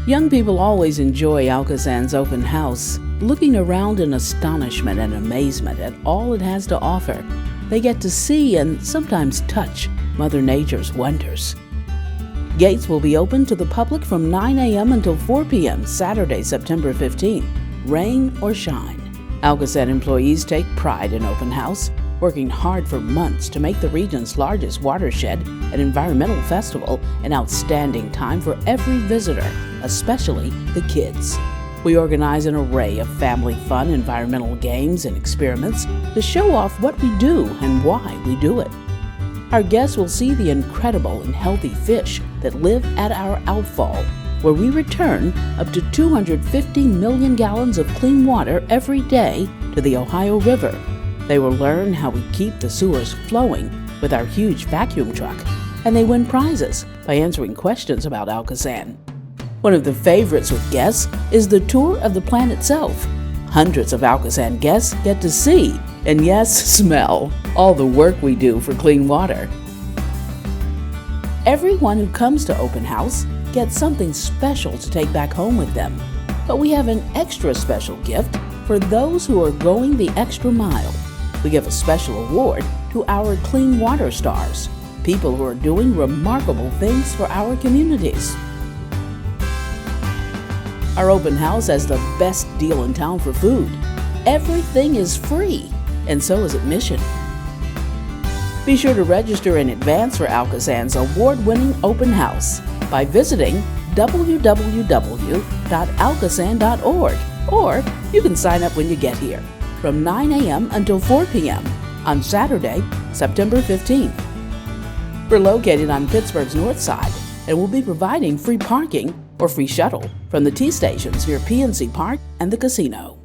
Young people always enjoy ALCOSAN's open house, looking around in astonishment and amazement at all it has to offer. They get to see and sometimes touch Mother Nature's wonders. Gates will be open to the public from 9 a.m. until 4 p.m. Saturday, September 15th, rain or shine. ALCOSAN employees take pride in open house, working hard for months to make the region's largest watershed and environmental festival an outstanding time for every visitor, especially the kids. We organize an array of family fun, environmental games, and experiments to show off what we do and why we do it. Our guests will see the incredible and healthy fish that live at our outfall, where we return up to 250 million gallons of clean water every day to the Ohio River. They will learn how we keep the sewers flowing with our huge vacuum truck, and they win prizes by answering questions about ALCOSAN. One of the favorites with guests is the tour of the plant itself. Hundreds of ALCOSAN guests get to see, and yes, smell, all the work we do for clean water. Everyone who comes to Open House gets something special to take back home with them. But we have an extra special gift for those who are going the extra mile. We give a special award to our Clean Water Stars, people who are doing remarkable things for our communities. Our open house has the best deal in town for food. Everything is free, and so is admission. Be sure to register in advance for ALCOSAN's award-winning open house by visiting www.alcosan.org, or you can sign up when you get here from 9 a.m. until 4 p.m. on Saturday, September 15th. We're located on Pittsburgh's north side and will be providing free parking or free shuttle from the T stations near PNC Park and the casino.